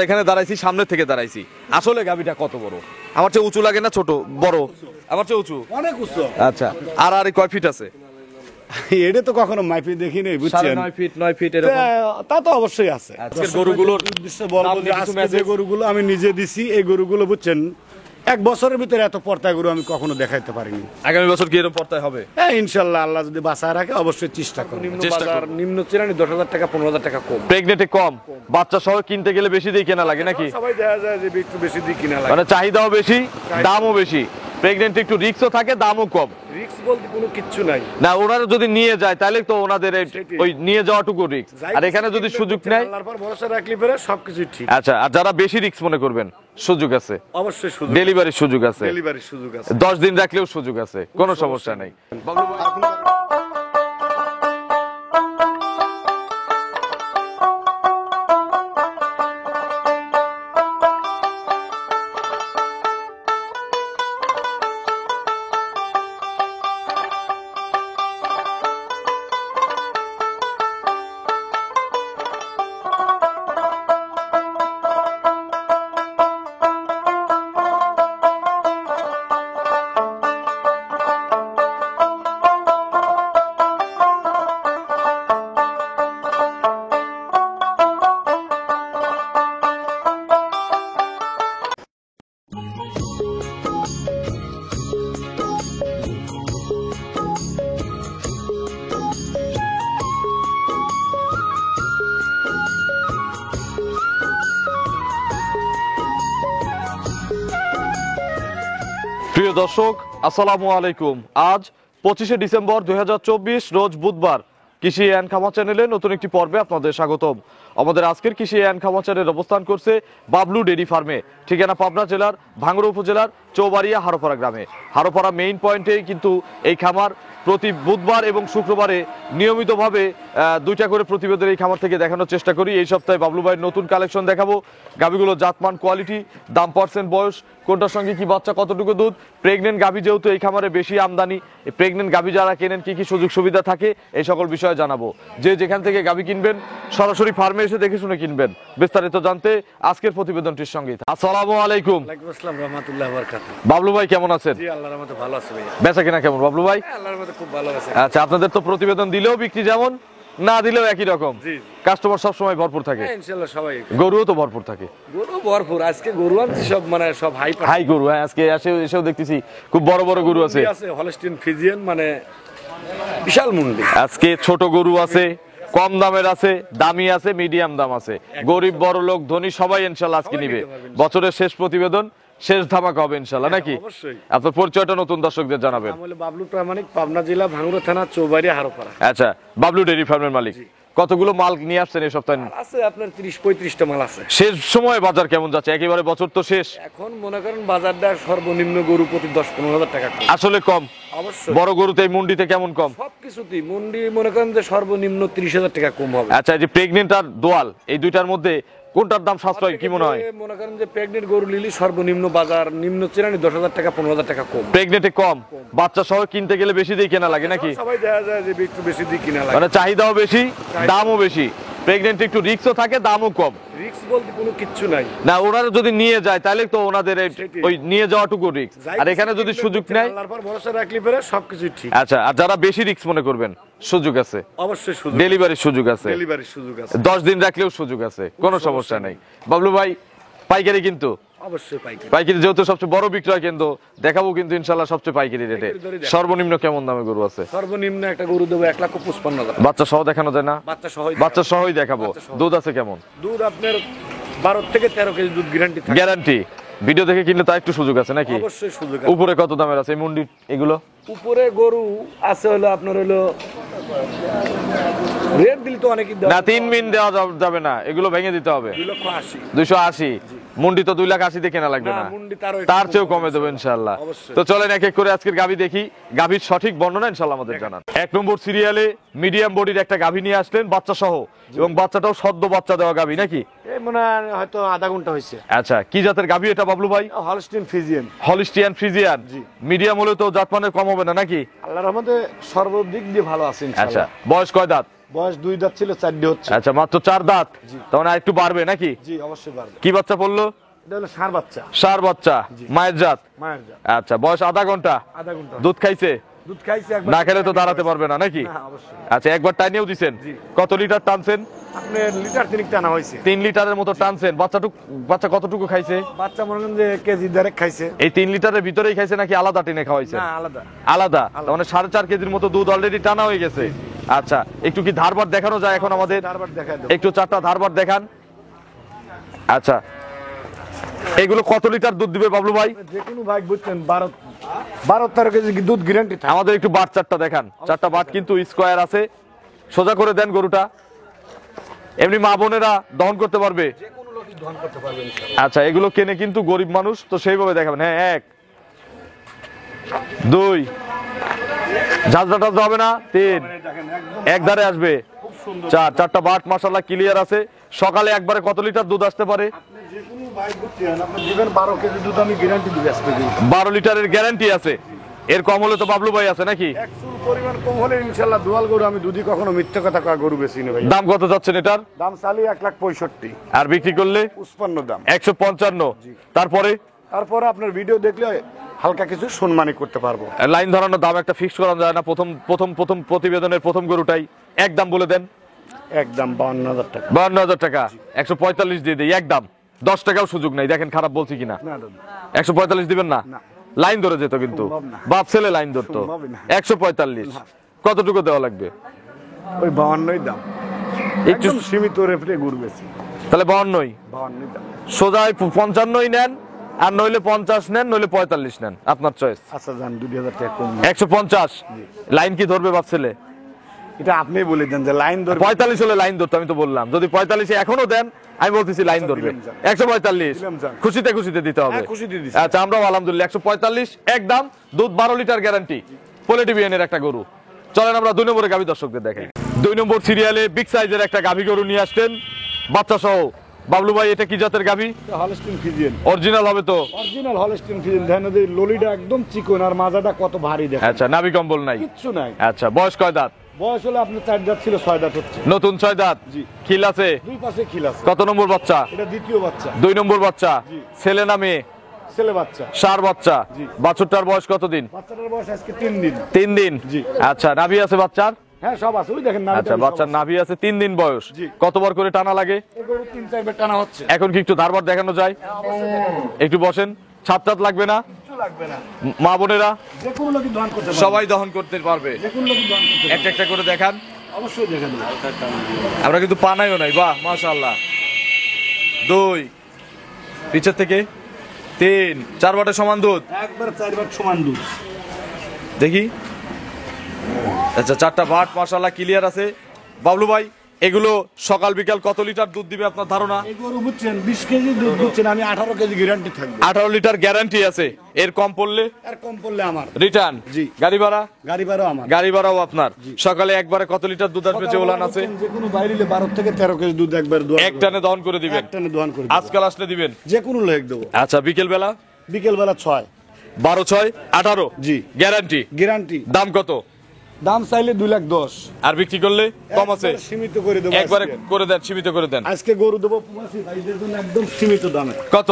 এখানে দাঁড়াইছি, সামনে থেকে দাঁড়াইছি। আসলে গাবিটা কত বড়? আমার চেয়ে উঁচু লাগে না ছোট? বড়, আমার চেয়ে উঁচু, অনেক উঁচু। আচ্ছা, আর কয় ফিট আছে? এটা তো কখনো মাইপি দেখিনি, বুঝছেন? 9.5 ফিট 9 ফিট এরকম। তা তো অবশ্যই আছে। আজকের গরুগুলোর উদ্দেশ্য বলবো যে আজকে যে গরুগুলো আমি নিজে দিছি, এই গরুগুলো বুঝছেন এক বছরের ভিতরে এত পর্তা গরু আমি কখনো দেখাইতে পারিনি। আগামী বছর কি এরকম পর্তায় হবে? হ্যাঁ ইনশাল্লাহ, আল্লাহ যদি বাঁচায় রাখে অবশ্যই চেষ্টা করব। নিম্ন চিরানি 10,000 টাকা 15,000 টাকা কম। প্রেগনেন্টে কম, বাচ্চা সহ কিনতে গেলে বেশি দিয়ে কেনা লাগে নাকি? সবাই দেখা যায় যে একটু বেশি দিয়ে কিনা লাগে, মানে চাহিদাও বেশি, দামও বেশি। প্রেগনেন্টে একটু রিস্কও থাকে, দামও কম। রিস্ক বলতে কোনো কিচ্ছু নাই। না, ওনারা যদি নিয়ে যায় তাহলে তো ওনাদের ওই নিয়ে যাওয়াটুকু রিস্ক, আর এখানে যদি সুযোগ নেয় আল্লাহর পর ভরসা রাখলে পরে সবকিছু ঠিক। আচ্ছা, আর যারা বেশি রিস্ক মনে করবেন, সুযোগ আছে, অবশ্যই সুযোগ, ডেলিভারির সুযোগ আছে, ডেলিভারির সুযোগ আছে, 10 দিন রাখলেও সুযোগ আছে, কোনো সমস্যা নেই। প্রিয় দর্শক, আসসালামু আলাইকুম। আজ 25শে ডিসেম্বর 2024, রোজ বুধবার। কৃষি অ্যান্ড খামার চ্যানেলে নতুন একটি পর্বে আপনাদের স্বাগতম। আমাদের আজকের কৃষি অ্যান্ড খামার চ্যানেল অবস্থান করছে বাবলু ডেইরি ফার্মে, ঠিকানা পাবনা জেলার ভাঙ্গুড়া উপজেলার চৌবাড়িয়া হারোপাড়া গ্রামে। হারোপাড়া মেইন পয়েন্টেই কিন্তু এই খামার। প্রতি বুধবার এবং শুক্রবারে নিয়মিতভাবে 2টা করে প্রতিবেদন এই খামার থেকে দেখানোর চেষ্টা করি। এই সপ্তাহে বাবলু ভাইয়ের নতুন কালেকশন দেখাবো। গাভীগুলো জাতমান, কোয়ালিটি, দাম, পার্সেন্ট, বয়স, কোনটার সঙ্গে কি বাচ্চা, কতটুকু দুধ, প্রেগনেন্ট গাভী যেহেতু এই খামারে বেশি আমদানি, এই প্রেগনেন্ট গাভী যারা কেনেন কি কি সুযোগ সুবিধা থাকে, এই সকল বিষয়ে জানাবো। যে যেখান থেকে গাভী কিনবেন সরাসরি ফার্মে এসে দেখে শুনে কিনবেন। বিস্তারিত জানতে আজকের প্রতিবেদনটির সঙ্গেই। আসসালামু আলাইকুম। ওয়ালাইকুম আসসালাম রাহমাতুল্লাহি ওয়া বারাকাতুহু। বাবলু ভাই কেমন আছেন? জি আল্লাহর রহমতে ভালো আছি ভাই। বেচা কিনা কেমন বাবলু ভাই? আল্লাহর রহমতে খুব ভালো আছে। আচ্ছা, আপনাদের তো প্রতিবেদন দিলেও বিক্রি যেমন, না দিলেও একই রকম। কাস্টমার সব সময় ভরপুর থাকে, ইনশাআল্লাহ সবাই। গরুও তো ভরপুর থাকে। গরু ভরপুর, আজকে গরু আনছি সব, মানে সব হাই গরু। হ্যাঁ, আজকে এসেও দেখতেছি খুব বড় বড় গরু আছে। হলস্টিন ফ্রিজিয়ান, মানে বিশাল মুন্ডি। আজকে ছোট গরু আছে, কম দামের আছে, দামি আছে, মিডিয়াম দাম আছে। গরিব, বড় লোক, ধনী সবাই ইনশাআল্লাহ আজকে নিবে। বছরের শেষ প্রতিবেদন, শেষ ধামাকা হবে ইনশাআল্লাহ, নাকি? অবশ্যই। আপনার পরিচয়টা নতুন দর্শকদের জানাবেন। নাম হলো বাবলু প্রামাণিক, পাবনা জেলা ভাঙ্গুড়া থানা চৌবাড়িয়া হারোপাড়া। আচ্ছা, বাবলু ডেইরি ফার্মের মালিক। কতগুলো মাল নিয়ে আসছেন এই সপ্তাহে? আছে আপনার 30-35টা মাল আছে। শেষ সময় বাজার কেমন যাচ্ছে? একেবারে বছর তো শেষ, এখন মনে করেন বাজারটা সর্বনিম্ন গরু প্রতি 10-15,000 টাকা কম। আসলে কম। অবশ্যই। বড় গরুতে এই মন্ডিতে কেমন কম? সবকিছুতেই মুন্ডি মনে করেন যে সর্বনিম্ন 30,000 টাকা কম হবে। আচ্ছা, এই যে প্রেগনেন্ট আর দোয়াল, এই দুইটার মধ্যে কোনটার দাম সাশ্রয় কি মনে হয়? মনে করেন যে প্রেগনেন্ট গরু লিলি সর্বনিম্ন বাজার নিম্ন চিরানি 10,000 টাকা 15,000 টাকা কম। প্রেগনেন্টে কম, বাচ্চা সহ কিনতে গেলে বেশি দিয়ে কেনা লাগে নাকি? সবাই দেখা যায় যে একটু বেশি দিয়ে কিনা লাগে, মানে চাহিদাও বেশি, দামও বেশি। প্রেগনেন্টে একটু রিস্কও থাকে, দামও কম। রিস্ক বলতে কোনো কিচ্ছু নাই। না, ওনারা যদি নিয়ে যায় তাহলে তো ওনাদের ওই নিয়ে যাওয়াটুকু রিস্ক, আর এখানে যদি সুযোগ নেয় আল্লাহর পর ভরসা রাখলে পরে সবকিছু ঠিক। আচ্ছা, আর যারা বেশি রিস্ক মনে করবেন, সুযোগ আছে, অবশ্যই সুযোগ, ডেলিভারির সুযোগ আছে, ডেলিভারির সুযোগ আছে, 10 দিন রাখলেও সুযোগ আছে, কোনো সমস্যা নেই। বাবলু ভাই পাইকারি কিন্তু অবশ্যই পাইকারি। পাইকারি যেহেতু সবচেয়ে বড় বিক্রয় কেন্দ্র, দেখাবো কিন্তু ইনশাআল্লাহ সবচেয়ে পাইকারি রেটে। সর্বনিম্ন কেমন দামে গরু আছে? সর্বনিম্ন একটা গরু দেবো 1,55,000। বাচ্চা সহ দেখানো যায় না? বাচ্চা সহই দেখাবো। দুধ আছে কেমন? দুধ আপনার 12 থেকে 13 কেজি দুধ গ্যারান্টি থাকে। গ্যারান্টি। ভিডিও দেখে কিনলে তা একটু সুযোগ আছে নাকি? অবশ্যই সুযোগ আছে। উপরে কত দামের আছে এই মুন্ডি এগুলো? উপরে গরু আছে হলো আপনার হলো রেট দিলে তো অনেকই না, 3 মিন দেওয়া যাবে না, এগুলো ভেঙে দিতে হবে। 2,80,000। 280। মুন্ডি তো 2,80,000 কেনা লাগবে না, তার চেয়েও কমে দেবো ইনশাআল্লাহ। তো চলেন এক এক করে আজকের গাভী দেখি, গাভীর সঠিক বর্ণনা ইনশাআল্লাহ আমাদের জানান। 1 নম্বর সিরিয়ালে মিডিয়াম বডির একটা গাভী নিয়ে আসলেন, বাচ্চা সহ, এবং বাচ্চাটাও সদ্য বাচ্চা দেওয়া গাভী নাকি? এই মনে হয় হয়তো আধা ঘন্টা হয়েছে। আচ্ছা, কি জাতের গাভী এটা বাবলু ভাই? Holstein Friesian. Holstein Friesian. Medium হলে তো জাতমানের কম হবে না নাকি? আল্লাহর রহমতে সর্বদিক দিয়ে ভালো আছে ইনশাআল্লাহ। আচ্ছা, বয়স কয় দাঁত? বয়স 2 দাঁত ছিল, 4 হচ্ছে। আচ্ছা, মাত্র 4 দাঁত, তখন আর একটু বাড়বে নাকি? জি অবশ্যই পারবে। কি বাচ্চা পড়লো? এটা হলো ষাঁড় বাচ্চা। ষাঁড় বাচ্চা, মায়ের জাত। মায়ের জাত। আচ্ছা, বয়স আধা ঘন্টা। আধা ঘন্টা দুধ খাইছে? দুধ খাইছে একবার। না খেলে তো দাঁড়াতে পারবে না নাকি? হ্যাঁ অবশ্যই। আচ্ছা, একবার টাইনেও দিছেন? কত লিটার টানছেন? আপনার লিটার 3 টানা হয়েছে। 3 লিটারের মতো টানছেন। বাচ্চা কতটুকু খাইছে? বাচ্চা মনে করেন যে কেজি 1.5 খাইছে। এই 3 লিটারের ভিতরেই খাইছে নাকি আলাদা টেনে খাওয়াইছে? না আলাদা। আলাদা, তার মানে 4.5 কেজির মতো দুধ অলরেডি টানা হয়ে গেছে। আচ্ছা, একটু কি ধারবার দেখানো যায় এখন আমাদের? তারপর দেখাই দেব। একটু 4টা ধারবার দেখান। আচ্ছা, এগুলো কত লিটার দুধ দিবে বাবলু ভাই? যে কোনো ভাই বুঝছেন 12-13 কেজি দুধ গ্যারান্টি থাকে। আমাদের একটু বাট চারটা দেখান। 4টা বাট কিন্তু স্কোয়ার আছে। সোজা করে দেন গরুটা, এমনি মা বোনেরা দহন করতে পারবে। যে কোনো লোকই দহন করতে পারবে ইনশাআল্লাহ। আচ্ছা, এগুলো কেনে কিন্তু গরিব মানুষ, তো সেইভাবে দেখাবেন। হ্যাঁ, 1 2 ঝাঁঝরা টাঝরা হবে না, 3 দেখেন একদম এক ধারে আসবে, খুব সুন্দর। 4টা বাট মাশাআল্লাহ ক্লিয়ার আছে। সকালে একবারে কত লিটার দুধ আসতে পারে? আপনি যে কোনো ভাই বুঝছেন আপনি দিবেন 12 কেজি দুধ আমি গ্যারান্টি দিই আজকে দিই। 12 লিটারের গ্যারান্টি আছে। এর কম হলে তো বাবলু ভাই আছে নাকি? একচুল পরিমাণ কম হলে ইনশাআল্লাহ দুয়াল গরু আমি দুধই কখনো মিথ্যা কথা কয়া গরু বেশি না ভাই। দাম কত যাচ্ছেন এটার? দাম চালি 1,65,000 আর বিক্রি করলে 55 দাম। 155। তারপরে তারপরে আপনার ভিডিও দেখলে হালকা কিছু সম্মানী করতে পারবো। লাইন ধরানোর দাম একটা ফিক্স করা যায় না? প্রথম প্রতিবেদনের প্রথম গরুটাই একদম বলে দেন। একদম 52,000 টাকা। 52,000 টাকা। 145 দিয়ে দিই একদম। 10 টাকাও সুযোগ নাই, দেখেন খারাপ বলছি কিনা। না দাদা 145 দিবেন না? না। লাইন ধরে যেত কিন্তু, সম্ভব না। বাপ ছেলে লাইন ধরতো। সম্ভবই না। 145 কতটুকু দেওয়া লাগবে? ওই 52 দাম। একটু একদম সীমিত রেফে গরু বেশি। তাহলে 52 52 দাম। সোজাই 55 নেন, আর নইলে 50 নেন, নইলে 45 নেন, আপনার চয়েস। আচ্ছা জান 2,000 টাকা কম। 150 লাইন কি ধরবে বাপ ছেলে? এটা আপনি বলে দেন যে লাইন ধরে 45 হলে লাইন ধরতে, আমি তো বললাম যদি 45 এখনো দেন আমি বলতেছি লাইন ধরবে। দিলাম যান। 145 দিলাম যান। খুশিতে খুশিতে দিতে হবে। হ্যাঁ, খুশিতে দিছি। আচ্ছা, আমরাও আলহামদুলিল্লাহ 145 একদম। দুধ 12 লিটার গ্যারান্টি, পোলেটিভিয়ানের একটা গরু। চলেন আমরা 2 নম্বরে গাভী দর্শকদের দেখাই। 2 নম্বর সিরিয়ালে বিগ সাইজের একটা গাভী গরু নিয়ে আসতেন বাচ্চা সহ। বাবলু ভাই, এটা কি জাতের গাভী? Holstein Friesian. অরিজিনাল হবে তো? Original Holstein Friesian. দেখেন যে ললিটা একদম চিকন আর মাজাটা কত ভারী দেখেন। আচ্ছা, নাভি কম্বল নাই? কিচ্ছু নাই। আচ্ছা, বয়স কয় দাঁত? বয়স হলো আপনার 4 দাঁত ছিল, 6 দাঁত হচ্ছে। নতুন 6 দাঁত। জি। খিল আছে? দুই পাশে খিল আছে। কত নম্বর বাচ্চা? এটা দ্বিতীয় বাচ্চা। 2 নম্বর বাচ্চা। জি। ছেলে না মেয়ে? ছেলে বাচ্চা। ষাঁড় বাচ্চা। জি। বাছুরটার বয়স কতদিন? বাচ্চাটার বয়স আজকে 3 দিন। 3 দিন। জি। আচ্ছা, নাভি আছে বাচ্চার? হ্যাঁ সব আছে, ওই দেখেন নাভিটা আচ্ছা, সব বাচ্চার আছে। নাভি আছে, 3 দিন বয়স। জি। কতবার করে টানা লাগে? এই গরু 3-4 বার টানা হচ্ছে। এখন কি একটু ধারবার দেখানো যায়? একটু বসেন, ছাদ লাগবে না? কিচ্ছু লাগবে না। মা বোনেরা যে কোনো লোকই দহন করতে পারবে। সবাই দহন করতে পারবে। যে কোনো লোকই দহন করতে একটা একটা করে দেখান। পারবে। অবশ্যই দেখে দেবো। আমরা কিন্তু পানাইও নাই। বাহ, মাশাআল্লাহ। 2 পিছের থেকে 3 4 বাটে সমান দুধ। একবার 4 বার সমান দুধ। দেখি। আচ্ছা, 4টা বাট মাশাআল্লাহ ক্লিয়ার আছে। বাবলু ভাই, এগুলো সকাল বিকাল কত লিটার দুধ দিবে আপনার ধারণা? এই গরু বুঝছেন 20 কেজি দুধ বুঝছেন, আমি 18 কেজি গ্যারান্টি থাকবে। 18 লিটার গ্যারান্টি আছে। এর কম পড়লে আর কম পড়লে আমার রিটার্ন। জি। গাড়ি ভাড়া? গাড়ি ভাড়া আমার। গাড়ি ভাড়াও আপনার। সকালে একবারে কত লিটার দুধ আসবে যে ওলান আছে? যে কোনো বাইরে 12 থেকে 13 কেজি দুধ একবার দোয়া এক টানে দহন করে দিবেন? এক টানে দোয়ান করে দেবো। আজকাল আসলে দিবেন? যে কোনো লোক দেবো। আচ্ছা, বিকেল বেলা? বিকেল বেলা 6 12 6 18 জি। গ্যারান্টি। গ্যারান্টি। দাম কত? দাম চাইলে 2,10,000। আর বিক্রি করলে কম আছে? একবার সীমিত করে দেবো। একবারে করে দেন, সীমিত করে দেন। আজকে গরু দেবো প্রবাসী ভাইদের জন্য একদম সীমিত দামে। কত?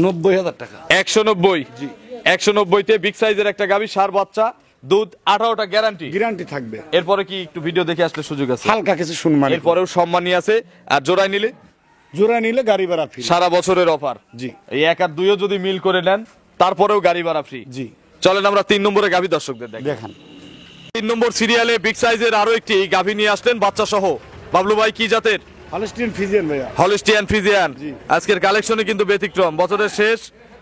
90,000 টাকা। 190। জি। 190 তে বিগ সাইজের একটা গাভী, ষাঁড় বাচ্চা, দুধ 18টা গ্যারান্টি। গ্যারান্টি থাকবে। এরপরে কি একটু ভিডিও দেখে আসলে সুযোগ আছে? হালকা কিছু শুনমান। এরপরেও সম্মানী আছে। আর জোড়ায় নিলে জোড়া নিলে গাড়ি ভাড়া ফ্রি। সারা বছরের অফার। জি। এই 1 আর 2 যদি মিল করে নেন তারপরেও গাড়ি ভাড়া ফ্রি। জি। চলেন আমরা 3 নম্বরে গাভী দর্শকদের দেখি। দেখান। 3 নম্বর সিরিয়ালে বিগ সাইজের আরো একটি গাভী নিয়ে আসলেন বাচ্চা সহ। বাবলু ভাই, কি জাতের? হলস্টিন ফিজিয়ান ভাইয়া। Holstein Friesian. জি। আজকের কালেকশনে কিন্তু ব্যতিক্রম, বছরের শেষ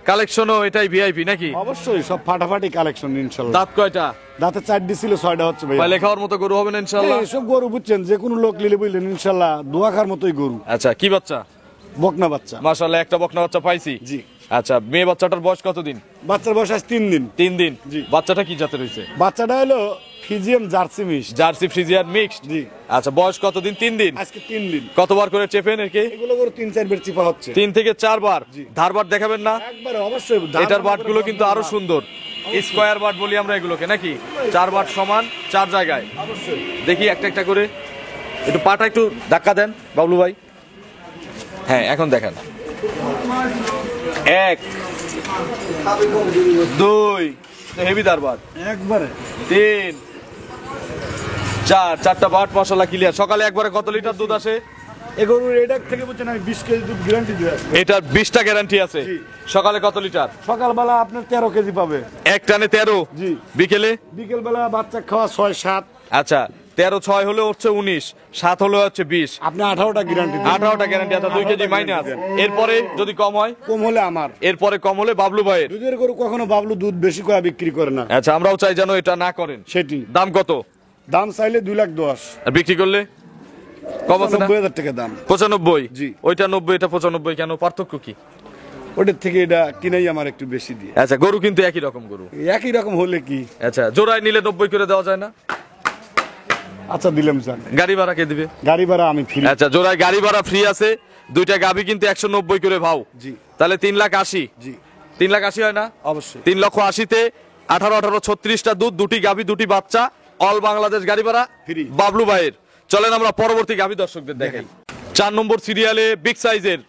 কালেকশনও এটাই ভিআইপি নাকি? অবশ্যই সব ফাটাফাটি কালেকশন ইনশাআল্লাহ। দাঁত কয়টা? দাঁতে 4 ছিল, 6টা হচ্ছে ভাইয়া। ভাই, লেখার মতো গরু হবে না ইনশাআল্লাহ? এসব গরু বুঝছেন যে কোনো লোক নিলে বুঝলেন ইনশাআল্লাহ দোয়া খার মতোই গরু। আচ্ছা, কি বাচ্চা? বকনা বাচ্চা। মাশাআল্লাহ, একটা বকনা বাচ্চা পাইছি। জি। আচ্ছা, মেয়ে বাচ্চাটার বয়স কতদিন? বাচ্চার বয়স আজ 3 দিন। 3 দিন। জি। বাচ্চাটা কি জাতের হইছে? বাচ্চাটা হলো Friesian jersey mix. Jersey Friesian mixed. জি। আচ্ছা, বয়স কতদিন? 3 দিন। আজকে 3 দিন। কতবার করে চেপেন একে? এগুলো গরু 3-4 বার চিপা হচ্ছে। 3 থেকে 4 বার। ধারবার দেখাবেন না? একবারে অবশ্যই। এটার বাটগুলো কিন্তু আরো সুন্দর, স্কয়ার বাট বলি আমরা এগুলোকে নাকি? 4 বাট সমান 4 জায়গায়। অবশ্যই। দেখি একটা একটা করে। একটু পাটা একটু ধাক্কা দেন বাবলু ভাই। হ্যাঁ এখন দেখেন, 1 2 হেভি দারবার, একবারে 3 4, 4টা বাট মশলা ক্লিয়ার। সকালে একবারে কত লিটার দুধ আসে? এই গরুর এটা থেকে বুঝছেন আমি 20 কেজি দুধ গ্যারান্টি দিয়ে আছি। এটার 20টা গ্যারান্টি আছে। জি। সকালে কত লিটার? সকালবেলা আপনার 13 কেজি পাবে। এক টানে 13। জি। বিকেলে? বিকেলবেলা বাচ্চা খাওয়া 6 7। আচ্ছা 13 6 হলে হচ্ছে 19, 7 হলে হচ্ছে 20। আপনি 18টা গ্যারান্টি দেন। 18টা গ্যারান্টি আছে, 2 কেজি মাইনাস। এরপরে যদি কম হয়? কম হলে আমার। এরপরে কম হলে বাবলু ভাইয়ের। দুধের গরু কখনো বাবলু দুধ বেশি করে বিক্রি করে না। আচ্ছা আমরাও চাই যেন এটা না করেন। সেটি দাম কত? দাম চাইলে 2,10,000। আর বিক্রি করলে কম আছে না? 90,000 টাকা দাম। 95। জি। ওইটা 90, এটা 95, কেন পার্থক্য কি? ওটার থেকে এটা কিনাই আমার একটু বেশি দিয়ে। আচ্ছা গরু কিন্তু একই রকম গরু। একই রকম হলে কি? আচ্ছা জোড়ায় নিলে 90 করে দেওয়া যায় না? আচ্ছা দিলাম স্যার। গাড়ি ভাড়া কে দিবে? গাড়ি ভাড়া আমি ফ্রি। আচ্ছা জোড়ায় গাড়ি ভাড়া ফ্রি আছে। দুইটা গাভী কিন্তু 190 করে ভাও। জি। তাহলে 3,80,000। জি 3,80,000 হয় না? অবশ্যই। 3,80,000-তে 18 36টা দুধ, 2টি গাভী 2টি বাচ্চা, অল বাংলাদেশ গাড়ি ভাড়া Free। বাবলু ভাইয়ের। চলেন আমরা পরবর্তী গাভী দর্শকদের দেখাই। 4 নম্বর সিরিয়ালে বিগ সাইজের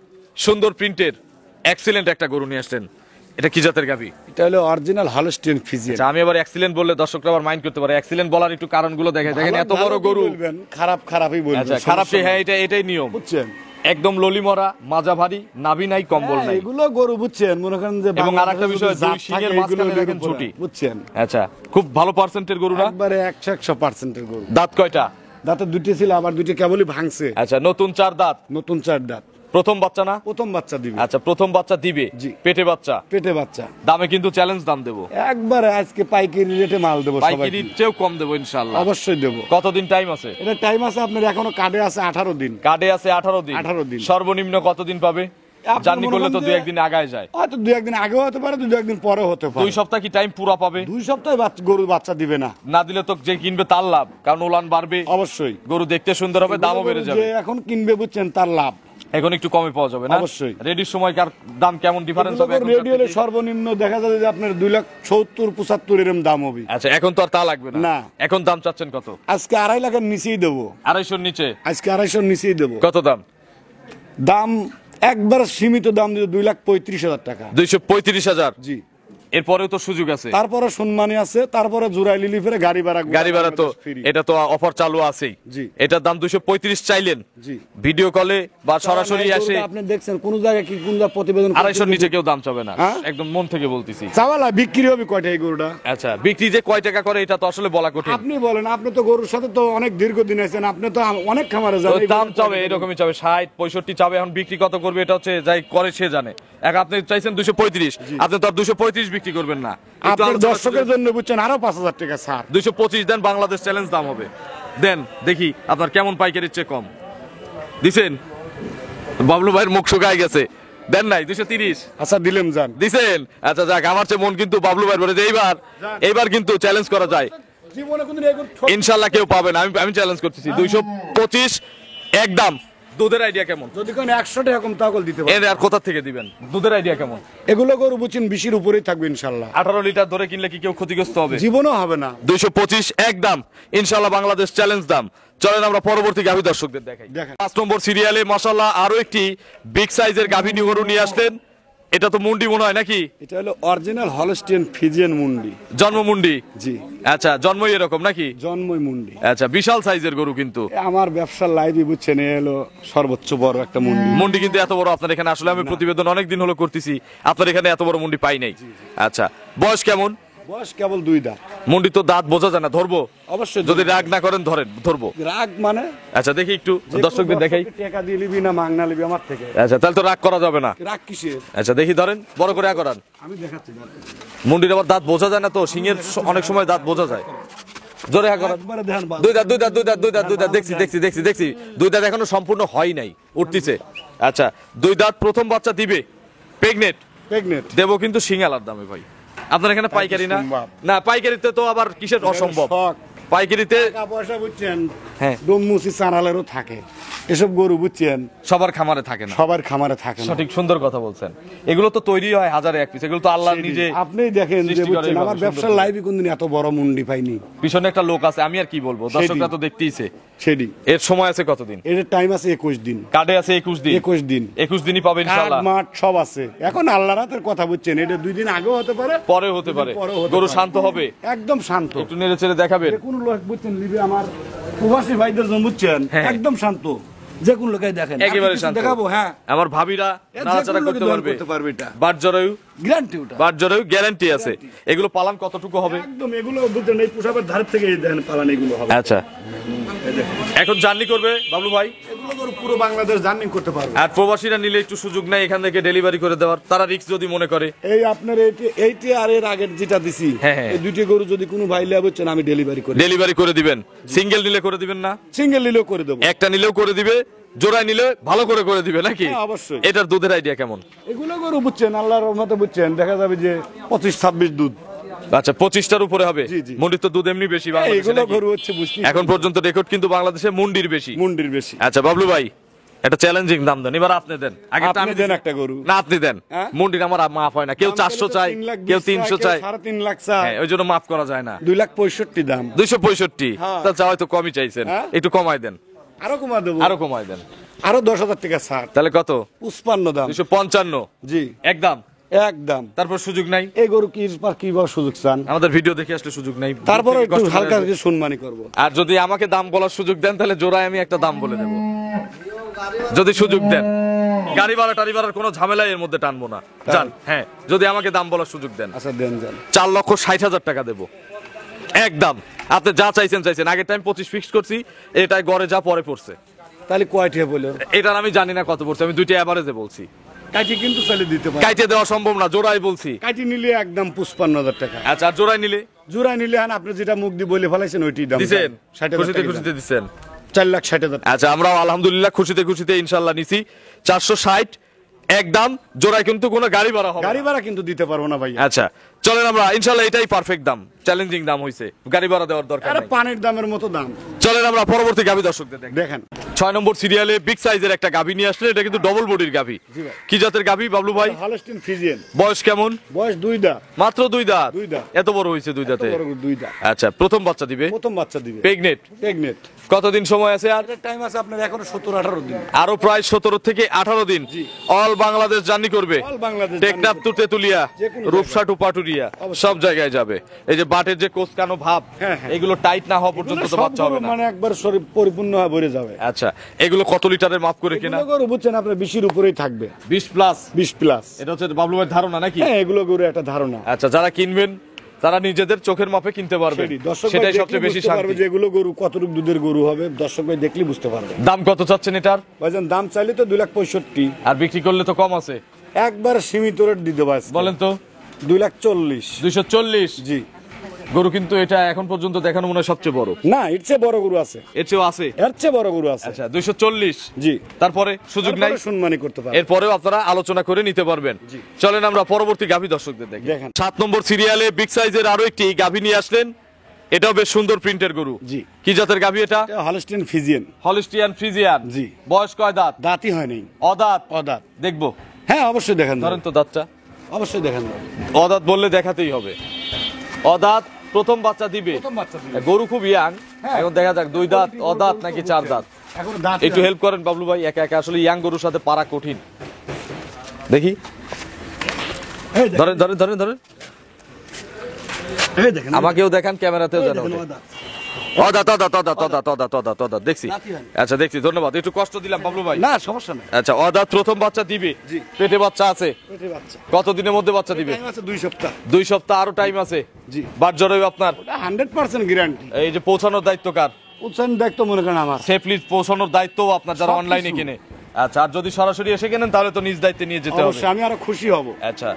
সুন্দর প্রিন্টের এক্সিলেন্ট একটা গরু নিয়ে আসলেন। এটা কি জাতের গাভী? এটা হলো অরিজিনাল হলস্টিয়ান ফ্রিজিয়ান। আচ্ছা আমি আবার এক্সিলেন্ট বললে দর্শকরা আবার মাইন্ড করতে পারে। এক্সিলেন্ট বলার একটু কারণগুলো দেখাই। দেখেন এত বড় গরু। বলবেন খারাপ খারাপই বলবেন। আচ্ছা খারাপ কি? হ্যাঁ এটাই নিয়ম। বুঝছেন? একদম ললিমরা, মাজা ভারী, নাভি নাই, কম্বল নাই। এগুলো গরু বুঝছেন মনে করেন যে এবং আরেকটা বিষয়, দুই শিঙের মাঝখানে দেখেন ছুটি। বুঝছেন? আচ্ছা খুব ভালো পার্সেন্টের গরু না? একবারে 100% এর গরু। দাঁত কয়টা? দাঁতে দুটি ছিল, আবার দুটি কেবলই ভাঙছে। আচ্ছা নতুন 4 দাঁত, নতুন 4 দাঁত। প্রথম বাচ্চা না? প্রথম বাচ্চা দিবে। আচ্ছা প্রথম বাচ্চা দিবে। জি। পেটে বাচ্চা, পেটে বাচ্চা। দামে কিন্তু চ্যালেঞ্জ দাম দেবো। একবারে আজকে পাইকারি রেটে মাল দেবো সবাইকে। পাইকারির চেয়েও কম দেবো ইনশাআল্লাহ। অবশ্যই দেবো। কতদিন টাইম আছে? এটা টাইম আছে আপনার, এখনো কার্ডে আছে 18 দিন। কার্ডে আছে 18 দিন। 18 দিন। সর্বনিম্ন কতদিন পাবে? আপনি জার্নি মনে করলে তো করেন 2 যে- একদিন আগায় যায়। হয়তো 2-1 দিন আগেও হতে পারে, 2-1 দিন পরেও হতে পারে। 2 সপ্তাহ কি টাইম পুরা পাবে? 2 সপ্তাহে গরু বাচ্চা দিবে না। না দিলে তো যে কিনবে তার লাভ, কারণ উলান বাড়বে, অবশ্যই। গরু দেখতে সুন্দর হবে, দামও বেড়ে যাবে। যে এখন কিনবে বুঝছেন তার লাভ। এখন একটু কমে পাওয়া যাবে না? অবশ্যই। রেডির সময়কার দাম কেমন ডিফারেন্স হবে? এখনকার রেডি হলে থেকে? সর্বনিম্ন দেখা যাবে যে আপনার 2,70,75 এরকম দাম হবে। আচ্ছা এখন তো আর তা লাগবে না। না। এখন দাম চাচ্ছেন কত? আজকে 2.5 লাখের নিচেই দেবো। 250-র নিচে? আজকে 250-র নিচেই দেবো। কত দাম? দাম একবার সীমিত দাম দিয়ে 2,35,000 টাকা। 235,000। জি। এরপরেও তো সুযোগ আছে। তারপরে সম্মানী আছে, তারপরে জোড়াই লিলি ফেরে গাড়ি ভাড়া। গাড়ি ভাড়া তো free। এটা তো অফার চালু আছেই। জি। এটার দাম 235 চাইলেন। জি। ভিডিও কলে বা সরাসরি এই এসে গরুটা আপনি দেখছেন কোন জায়গায় কি কোন জায়গায় প্রতিবেদন 250-র নিচে কেউ দাম চাবে না। হ্যাঁ? একদম মন থেকে বলতেছি। চাওয়ালা বিক্রি হবে কয়টা এই গরুটা? আচ্ছা বিক্রি যে কয় টাকা করে এটা তো আসলে বলা কঠিন। আপনি বলেন, আপনি তো গরুর সাথে তো অনেক দীর্ঘদিন আছেন, আপনি তো অনেক খামারে যান। ওই দাম চাবে এরকমই চাবে, 60 65 চাবে। এখন বিক্রি কত করবে এটা হচ্ছে যাই করে সে জানে। এক আপনি চাইছেন 235, আপনি তো আর 235 বিক্রি করবেন না। একটু আপনার আলোচনা দর্শকের জন্য বুঝছেন আরো 5,000 টাকা ছাড়। 225 দেন, বাংলাদেশ চ্যালেঞ্জ দাম হবে। দেন দেখি আপনার কেমন পাইকারির চেয়ে কম দিছেন। বাবলু ভাইয়ের মুখ শুকায় গেছে। দেন নাই 230? আচ্ছা দিলাম যান। দিছেন? আচ্ছা যাক, আমার চেয়ে মন কিন্তু বাবলু ভাইয়ের বলে যে এইবার কিন্তু চ্যালেঞ্জ করা যায়। জীবনে কোনদিন এই গরু ইনশাআল্লাহ কেউ পাবে না, আমি চ্যালেঞ্জ করতেছি। 225 একদম। দুধের আইডিয়া কেমন? যদি কোন 100 টাকা কম তাকল দিতে পারে। এর আর কোথা থেকে দিবেন? দুধের আইডিয়া কেমন? এগুলো গরু বুঝছেন 20-এর উপরেই থাকবে ইনশাআল্লাহ। 18 লিটার ধরে কিনলে কি কেউ ক্ষতিগ্রস্ত হবে? জীবনও হবে না। 225 একদম ইনশাআল্লাহ, বাংলাদেশ চ্যালেঞ্জ দাম। চলেন আমরা পরবর্তী গাভী দর্শকদের দেখাই। দেখেন। 5 নম্বর সিরিয়ালে মাশাআল্লাহ আরো একটি বিগ সাইজের গাভী নিয়ে গরু নিয়ে আসলেন। এটা তো মুন্ডি মনে হয় নাকি? এটা হলো অরিজিনাল হলস্টিয়ান ফ্রিজিয়ান মুন্ডি। জন্ম মুন্ডি? জি। আচ্ছা জন্মই এরকম নাকি? জন্মই মুন্ডি। আচ্ছা বিশাল সাইজের গরু কিন্তু। আমার ব্যবসার লাইভই বুঝছেন এ হলো সর্বোচ্চ বড় একটা মুন্ডি। মুন্ডি কিন্তু এত বড় আপনার এখানে আসলে আমি প্রতিবেদন অনেক দিন হলো করতেছি, আপনার এখানে এত বড় মুন্ডি পাই নাই। আচ্ছা বয়স কেমন? বয়স কেবল 2 দাঁত। মুন্ডি তো দাঁত বোঝা যায় না, ধরবো? অবশ্যই। যদি রাগ না করেন ধরবো। রাগ মানে আচ্ছা দেখি একটু দর্শকদের দেখাই। টাকা দিয়ে নিবি না মাগনা নিবি আমার থেকে? আচ্ছা তাহলে তো রাগ করা যাবে না। রাগ কিসের? আচ্ছা দেখি ধরেন, বড় করে করান। আমি দেখাচ্ছি। মুন্ডির আবার দাঁত বোঝা যায় না তো, সিংহের অনেক সময় দাঁত বোঝা যায়। জোরে করান। একবারে দেখেন বাবা। দুই দাঁত দেখছি। 2 দাঁত এখনো সম্পূর্ণ হয় নাই, উঠতিছে। আচ্ছা 2 দাঁত, প্রথম বাচ্চা দিবে, প্রেগনেন্ট। দেবো কিন্তু সিঙ্গালার দামে ভাই। আপনার এখানে পাইকারি না? সম্ভব। না পাইকারিতে তো আবার কিসের অসম্ভব? শখ। পাইকারিতে টাকা পয়সা বুঝছেন হ্যাঁ। ডোমমুচি চানালেরও থাকে, এসব গরু বুঝছেন সবার খামারে থাকে না। সবার খামারে থাকে না। সঠিক, সুন্দর কথা বলছেন। এগুলো তো তৈরি হয় হাজারে এক পিস, এগুলো তো আল্লাহ নিজে আপনি দেখেন যে সৃষ্টি করে বুঝছেন এইভাবে আমার সুন্দর ব্যবসার করে। লাইভে কোনদিন এত বড় মুন্ডি পাইনি। পিছনে একটা লোক আছে, আমি আর কি বলবো, দর্শকরা তো দেখতেইছে। সেটি এর সময় আছে কতদিন? এর টাইম আছে 21 দিন। কার্ডে আছে 21 দিন। 21 দিন 21 দিনই পাবে কাঠ ইনশাআল্লাহ। মাঠ সব আছে। এখন আল্লাহর হাতের কথা বুঝছেন, এটা 2 দিন আগেও হতে পারে, পরে হতে পারে। পরেও হতে গরু পারে। শান্ত হবে, একদম শান্ত। একটু নেড়ে চেড়ে দেখাবেন। যে কোনো লোক বুঝছেন লিবে আমার প্রবাসী ভাইদের জন্য বুঝছেন হ্যাঁ। একদম শান্ত। যে কোন লোকে দেখেন একেবারে আমি কিছু শান্ত। দেখাবো। হ্যাঁ, আমার ভাবিরা যে নাড়াচাড়া কোনো লোকে করতে দোয়া পারবে। করতে পারবে, এটা বাট জরায়ু, গ্যারান্টি। ওটা বাট জরায়ু গ্যারান্টি আছে। এগুলো পালন কতটুকু হবে? একদম এগুলো বুঝছেন এই পোশাকের ধার থেকে এই দেখেন পালান এগুলো হবে। আচ্ছা, এখন জার্নি করবে বাবলু ভাই, এগুলো করে পুরো বাংলাদেশ জার্নি করতে পারবে। আর প্রবাসীরা নিলে একটু সুযোগ নেই এখান থেকে ডেলিভারি করে দেওয়ার, তারা রিস্ক যদি মনে করে। এই আপনার এইটি আর এর আগের যেটা দিছি, হ্যাঁ, হ্যাঁ। এই দুইটি গরু যদি কোনো ভাই লিয়া বুঝছেন আমি ডেলিভারি করি। ডেলিভারি করে দিবেন, সিঙ্গেল নিলে করে দিবেন না? সিঙ্গেল নিলেও করে দেবো। একটা নিলেও করে দিবে, জোড়ায় নিলে ভালো করে দিবে নাকি? হ্যাঁ, অবশ্যই। এটার দুধের আইডিয়া কেমন? এগুলো গরু বুঝছেন আল্লাহর রহমতে বুঝছেন দেখা যাবে যে 25-26 দুধ। আচ্ছা, 25টার উপরে হবে। জি, জি। মুন্ডির তো দুধ এমনি বেশি বাংলাদেশে এগুলো নাকি? গরু হচ্ছে বুঝছি এখন পর্যন্ত রেকর্ড কিন্তু বাংলাদেশে মুন্ডির বেশি। মুন্ডির বেশি। আচ্ছা বাবলু ভাই, একটা চ্যালেঞ্জিং দাম দেন, এবার আপনি দেন। আগে তো আপনি আমি দেন দিছি। একটা গরু। না, আপনি দেন। হ্যাঁ? মুন্ডির আমার মাফ হয় না, কেউ 400 চায়, কেউ 300 চায়। 3.5 লাখ চায়, হ্যাঁ, ওই জন্য মাফ করা যায় না। 2,65,000 দাম। 265, হ্যাঁ। তা চাওয়াই তো কমই চাইছেন, হ্যাঁ? একটু কমাই দেন। আরো কমা দেবো, আরো কমাই দেন। আরো 10,000 টাকা ছাড়। তাহলে কত? 55 দাম। 255 জি, একদম। একদম। তারপর সুযোগ নাই? এই গরু কি কিভাবে সুযোগ চান? আমাদের ভিডিও দেখে আসলে সুযোগ নাই, তারপরে কষ্ট একটু করে হালকা আসবে। কিছু সম্মানী করবো। আর যদি আমাকে দাম বলার সুযোগ দেন তাহলে জোড়ায় আমি একটা দাম বলে দেব, যদি সুযোগ দেন। গাড়ি ভাড়া টাড়ি ভাড়ার কোনো ঝামেলা এর মধ্যে টানবো না, জান। হ্যাঁ, যদি আমাকে দাম বলার সুযোগ দেন। আচ্ছা দেন যান। 4,60,000 টাকা দেবো একদম। আপনি যা চাইছেন। আগের টাইম 25 ফিক্সড করছি, এটাই গড়ে যা পরে পড়ছে। তাহলে কয়টা বললো? এটার আমি জানি না কত পড়ছে, আমি দুইটা এভারেজে বলছি। কাটি কিন্তু চাইলে দিতে পারে। কাইটে দেওয়া সম্ভব না, জোড়াই বলছি। কাটি নিলে একদম 55,000 টাকা। আচ্ছা, আর জোড়াই নিলে? জোড়া নিলে হান আপনি যেটা মুখ দিয়ে বলে ফেলাইছেন ওইটি দাম দিছেন, 60,000 খুশিতে টাকা খুশিতে দাম। দিচ্ছেন। 4,60,000 টাকা। আচ্ছা, আমরাও আলহামদুলিল্লাহ খুশিতে খুশিতে ইনশাল্লাহ নিছি। 460 একদম, জোড়ায় কিন্তু কোনো গাড়ি ভাড়া হবে না। গাড়ি ভাড়া কিন্তু দিতে পারবো না ভাই। আচ্ছা, চলেন আমরা ইনশাল্লাহ এটাই পারফেক্ট দাম, চ্যালেঞ্জিং দাম হইছে, গাড়ি ভাড়া দেওয়ার দরকার আরে নাই। পানির দামের মতো দাম। চলেন আমরা পরবর্তী গাভী দর্শকদের দেখি। দেখেন 6 নম্বর সিরিয়ালে বিগ সাইজের একটা গাভী নিয়ে আসলে, এটা কিন্তু ডবল বডির গাভী। জি ভাই। কি জাতের গাভী বাবলু ভাই? Holstein Friesian. বয়স কেমন? বয়স 2 দাঁত। মাত্র 2 দাঁত। 2 দাঁত। এত বড় হয়েছে 2 দাঁতে? বড় 2 দাঁত। আচ্ছা, প্রথম বাচ্চা দিবে? প্রথম বাচ্চা দিবে। প্রেগনেন্ট? প্রেগনেন্ট। কতদিন সময় আছে আর? টাইম আছে আপনার এখনো 17-18 দিন। আরো প্রায় 17 থেকে 18 দিন। অল বাংলাদেশ জার্নি করবে। অল বাংলাদেশ টেকনাফ টু তেতুলিয়া, যে কোনো রূপসা টু পাটুরিয়া, সব জায়গায় যাবে। এই যে বাটের যে কোচকানো ভাব, হ্যাঁ, হ্যাঁ। এগুলো টাইট না হওয়া পর্যন্ত তো বাচ্চা হবে না। মানে একবার শরীর পরিপূর্ণ হয়ে ভরে যাবে। আচ্ছা, এগুলো কত লিটারের মাপ করে কিনা? এগুলো গরু বুঝছেন আপনার 20-এর উপরেই থাকবে। 20 প্লাস? 20 প্লাস। এটা হচ্ছে বাবলু ভাইয়ের ধারণা নাকি? হ্যাঁ, এগুলো গরু একটা ধারণা। আচ্ছা, যারা কিনবেন তারা নিজেদের চোখের মাপে কিনতে পারবে, সেটাই সবচেয়ে বেশি শান্তি। যে এগুলো গরু কতটুকু দুধের গরু হবে দর্শক ভাই দেখলে বুঝতে পারবে। দাম কত চাচ্ছেন এটার? ভাইজান দাম চাইলে তো 2,65,000, আর বিক্রি করলে তো কম আছে। একবার সীমিত রেট দিতে পারছি। বলেন তো। 2,40,000। 240? জি। গরু কিন্তু এটা এখন পর্যন্ত দেখানো মনে হয় সবচেয়ে বড়। না, এর চেয়ে বড় গরু আছে। এর চেয়েও আছে? এর চেয়ে বড় গরু আছে। আচ্ছা, 240? জি। তারপরে সুযোগ নাই? তারপরে সম্মানী করতে পারবে। এরপরেও আপনারা আলোচনা করে নিতে পারবেন। চলেন আমরা পরবর্তী গাভী দর্শকদের দেখি। দেখেন। 7 নম্বর সিরিয়ালে বিগ সাইজের আরো একটি গাভী নিয়ে আসলেন, এটাও বেশ সুন্দর প্রিন্টের গরু। জি। কি জাতের গাভী এটা? Holstein Friesian. Holstein Friesian? জি। বয়স কয় দাঁত? দাঁতই হয় নাই। অদাঁত? অদাঁত। দেখবো? হ্যাঁ, অবশ্যই দেখেন। ধরেন তো দাঁতটা। অবশ্যই দেখেন। অদাঁত বললে দেখাতেই হবে। অদাঁত, প্রথম বাচ্চা দিবে। প্রথম বাচ্চা দিবে। গরু খুব ইয়াং, এখন দেখা যাক 2 দাঁত, অদাঁত নাকি 4 দাঁত। এখন দাঁত একটু হেল্প করেন বাবলু ভাই, একা একা আসলে ইয়াং গরুর সাথে পারা কঠিন। দেখি, এই দেখেন। ধরেন ধরেন ধরেন ধরেন, এই দেখেন। আমাকেও দেখান, ক্যামেরাতেও এই যেন দেখেন, ওঠে। অদাঁত। অদাঁত দেখছি। নাতি হয়। আচ্ছা, দেখছি, ধন্যবাদ। একটু কষ্ট দিলাম বাবলু ভাই। না, সমস্যা নেই। আচ্ছা, অদাঁত প্রথম বাচ্চা দিবে। জি। পেটে বাচ্চা আছে? পেটে বাচ্চা। কত দিনের মধ্যে বাচ্চা দিবে? টাইম আছে 2 সপ্তাহ। 2 সপ্তাহ আরো টাইম আছে। জি। বাট জরায়ু আপনার? ওটা 100% গ্যারান্টি। এই যে পৌঁছানোর দায়িত্ব কার? উৎসাহ দেখতো মনে করেন আমার। সেফলি পৌঁছানোর দায়িত্ব আপনার, যারা সবকিছু। অনলাইনে কিনে। আচ্ছা, আর যদি সরাসরি এসে কেনেন তাহলে তো নিজ দায়িত্বে নিয়ে যেতে হবে। অবশ্যই আমি আরো খুশি হব। আচ্ছা,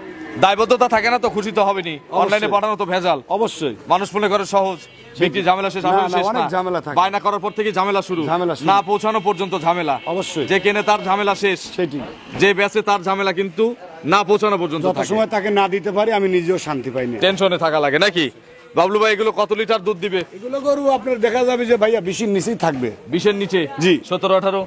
দায়বদ্ধতা থাকে না তো, খুশি তো হবেনি। অনলাইনে পাঠানো তো ভেজাল। অবশ্যই। মানুষ মনে করে সহজ, ব্যক্তি ঝামেলা শেষ, না, আমি না, শেষ অনেক না। ঝামেলা থাকে। বায়না করার পর থেকে ঝামেলা শুরু, ঝামেলা শুরু। না পৌঁছানো পর্যন্ত ঝামেলা। অবশ্যই। যে কেনে তার ঝামেলা শেষ, সেটি। যে বেচে তার ঝামেলা কিন্তু না পৌঁছানো পর্যন্ত যত থাকে। সময় তাকে না দিতে পারি আমি নিজেও শান্তি পাই না। টেনশনে থাকা লাগে নাকি? বাবলু ভাই এগুলো কত লিটার দুধ দিবে? এগুলো গরু আপনার দেখা যাবে যে ভাইয়া 20-এর নিচেই থাকবে। 20-এর নিচে? জি। 17-18?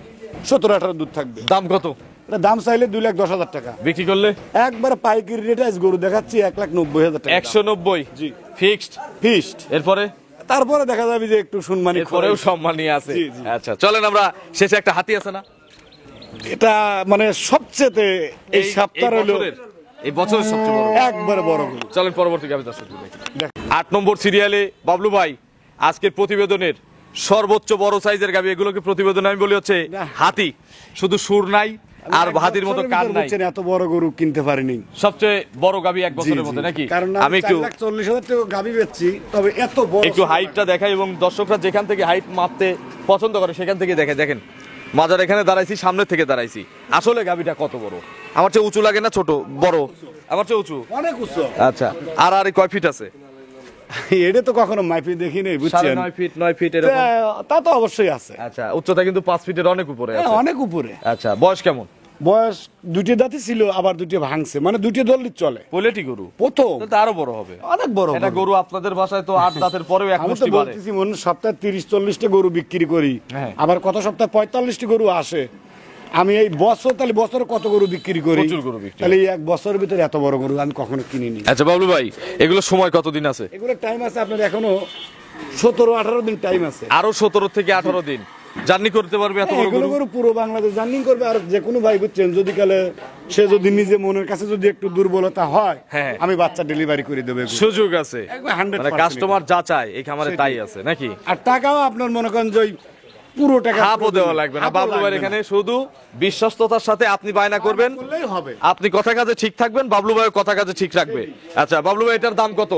17-18 দুধ থাকবে। দাম কত? এটা দাম চাইলে 2,10,000 টাকা। বিক্রি করলে? একবার পাইকারি রেটে আজ গরু দেখাচ্ছি 1,90,000 টাকা। 190? জি। ফিক্সড? ফিক্সড। এরপরে? তারপরে দেখা যাবে যে একটু সম্মানী এরপরেও সম্মানী আছে। জি, জি। আচ্ছা চলেন আমরা শেষে একটা হাতি আছে না? এটা মানে সবচেয়ে এই সপ্তাহ হলো এই বছরের সবচেয়ে বড়, একবার বড় গরু। চলেন পরবর্তী গাভী দর্শক দেখি। 8 নম্বর সিরিয়ালে বাবলু ভাই আজকের প্রতিবেদনের সর্বোচ্চ বড় সাইজের গাভী, এগুলোকে প্রতিবেদন আমি বলি হচ্ছে হাতি, শুধু সুর নাই আর হাতির মতো কান নাই। এত বড় গরু কিনতে পারিনি। সবচেয়ে বড় গাভী এক বছরের মধ্যে নাকি? কারণ আমি একটু 4,40,000 টাকা গাভী বেচছি, তবে এত বড় একটু হাইটটা দেখাই এবং দর্শকরা যেখান থেকে হাইট মাপতে পছন্দ করে সেখান থেকে দেখে। দেখেন মাজার এখানে দাঁড়াইছি, সামনে থেকে দাঁড়াইছি, আসলে গাভীটা কত বড়। আমার চেয়ে উঁচু লাগে না? ছোট? বড়? আমার চেয়ে উঁচু? অনেক উঁচু। আচ্ছা আর কয় ফিট আছে? এটা তো কখনো মাপি দেখি নাই, বুঝছেন? 9.5 ফিট 9 ফিট এরকম? তা তো অবশ্যই আছে। আচ্ছা উচ্চতা কিন্তু 5 ফিটের অনেক উপরে আছে। অনেক উপরে। আচ্ছা বয়স কেমন? বয়স দুটি দাঁতই ছিল, আবার দুটি ভাঙছে, মানে দুটি দলই চলে। পোলেটি গরু প্রথম তো আরো বড় হবে। অনেক বড় এটা গরু আপনাদের ভাষায় তো 8 দাঁতের পরেও এক আমি তো মুষ্টি বাড়ে। বলতেছি মনে সপ্তাহে 30-40টা গরু বিক্রি করি, হ্যাঁ। আবার কত সপ্তাহে 45টি গরু আসে। আমি এই বছর তাহলে বছরে কত গরু বিক্রি করি? প্রচুর গরু বিক্রি। তাহলে এই এক বছরের ভিতরে এত বড় গরু আমি কখনো কিনিনি। আচ্ছা বাবলু ভাই এগুলো সময় কতদিন আছে? এগুলো টাইম আছে আপনার এখনো 17-18 দিন টাইম আছে। আরো 17 থেকে 18 দিন জার্নি করতে পারবে এত বড় এগুলো গরু? গরু পুরো বাংলাদেশ জার্নি করবে। আর যে কোনো ভাই বুঝছেন, যদি কালে সে যদি নিজে মনের কাছে যদি একটু দুর্বলতা হয়, হ্যাঁ। আমি বাচ্চা ডেলিভারি করে দেবো। সুযোগ আছে, একবার 100% মানে কাস্টমার যা চায় এই খামারে তাই আছে নাকি? আর টাকাও আপনার মনে করেন যে ওই পুরো টাকা হাফও দেওয়া লাগবে না। বাবলু ভাই এখানে শুধু বিশ্বস্ততার সাথে আপনি বায়না করবেন, করলেই হবে। আপনি কথা কাজে ঠিক থাকবেন, বাবলু ভাই কথা কাজে ঠিক রাখবে। আচ্ছা বাবলু ভাই এটার দাম কত?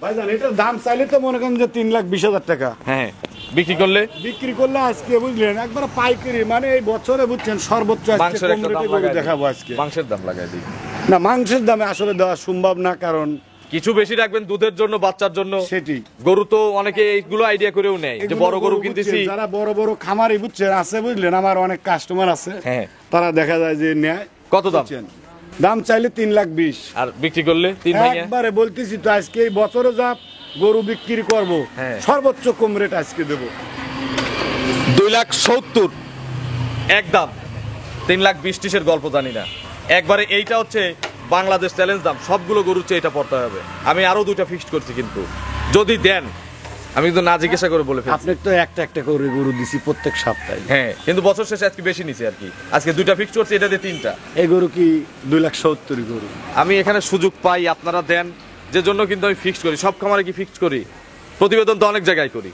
ভাইজান এটার দাম চাইলে তো মনে করেন যে 3,20,000 টাকা। হ্যাঁ বিক্রি করলে? বিক্রি করলে আজকে বুঝলেন একবার পাইকারি, মানে এই বছরে বুঝছেন সর্বোচ্চ আজকে মাংসের কম একটা রেটে দাম গরু লাগাই দেখাবো আজকে। মাংসের দাম লাগাই দিই। না, মাংসের দামে আসলে দেওয়া সম্ভব না, কারণ কিছু বেশি রাখবেন দুধের জন্য, বাচ্চার জন্য। সেটি গরু তো অনেকে এইগুলো আইডিয়া করেও নেয় যে বড় গরু কিনতেছি। বুঝছেন, যারা বড় বড় খামারি বুঝছেন আছে, বুঝলেন আমার অনেক কাস্টমার আছে, হ্যাঁ। তারা দেখা যায় যে নেয়। কত দাম? বুঝছেন? দাম চাইলে 3,20,000। আর বিক্রি করলে 3 ভাঙে? একবারে বলতেছি তো আজকে এই বছরে যা গরু বিক্রি করব, হ্যাঁ। সর্বোচ্চ কম রেট আজকে দেবো। 2,70,000 একদম। 3,20,000 গল্প জানি না, একবারে এইটা হচ্ছে বাংলাদেশ চ্যালেঞ্জ দাম। সবগুলো গরুর চেয়ে এটা পড়তে হবে। আমি আরো 2টা ফিক্সড করছি, কিন্তু যদি দেন আমি কিন্তু না জিজ্ঞাসা করে বলে ফেলছি। আপনি তো একটা একটা করে গরু দিছি প্রত্যেক সপ্তাহে। হ্যাঁ কিন্তু বছর শেষে আজকে বেশি নিছি আর কি। আজকে 2টা ফিক্সড করছি, এটা দিয়ে 3টা। এই গরু কি 2,70,000 গরু? আমি এখানে সুযোগ পাই, আপনারা দেন, যে জন্য কিন্তু আমি ফিক্সড করি। সব খামারে কি ফিক্সড করি? প্রতিবেদন তো অনেক জায়গায় করি।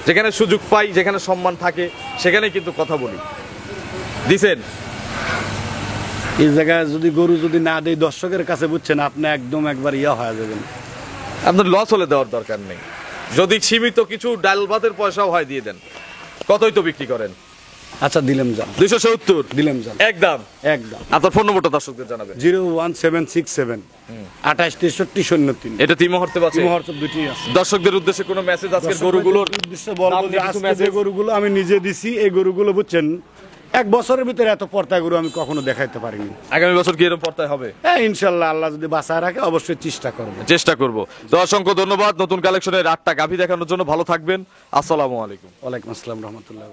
যেখানে সুযোগ পাই, যেখানে সম্মান থাকে, সেখানে কিন্তু কথা বলি। দিছেন এই জায়গায় যদি গরু যদি না দেয় দর্শকের কাছে, বুঝছেন আপনি একদম একবার ইয়া হয়ে যাবেন। আপনার লস হলে দেওয়ার দরকার নেই। যদি সীমিত কিছু ডাল ভাতের পয়সাও হয় দিয়ে দেন। কতই তো বিক্রি করেন? আচ্ছা দিলাম যান। 270 দিলাম যান একদম। একদম। আপনার ফোন নম্বরটা দর্শকদের জানাবেন। 01767 286303। এটা তিন মুহূর্তে বাঁচে। মুহূর্ত দুটি আছে। দর্শকদের উদ্দেশ্যে কোনো মেসেজ আজকের গরুগুলোর উদ্দেশ্যে বলবো নাম যে নিয়ে কিছু আজকে যে message? গরুগুলো আমি নিজে দিছি, এই গরুগুলো বুঝছেন এক বছরের ভিতরে এত পর্তা গরু আমি কখনো দেখাইতে পারিনি। আগামী বছর কি এরকম পড়তে হবে? হ্যাঁ ইনশাল্লাহ, আল্লাহ যদি বাঁচায় রাখে অবশ্যই চেষ্টা করবো। চেষ্টা করব। তো অসংখ্য ধন্যবাদ নতুন কালেকশনের 8টা গাভী দেখানোর জন্য। ভালো থাকবেন। আসসালামু আলাইকুম। ওয়ালাইকুম আসসালাম রহমতুল্লাহ।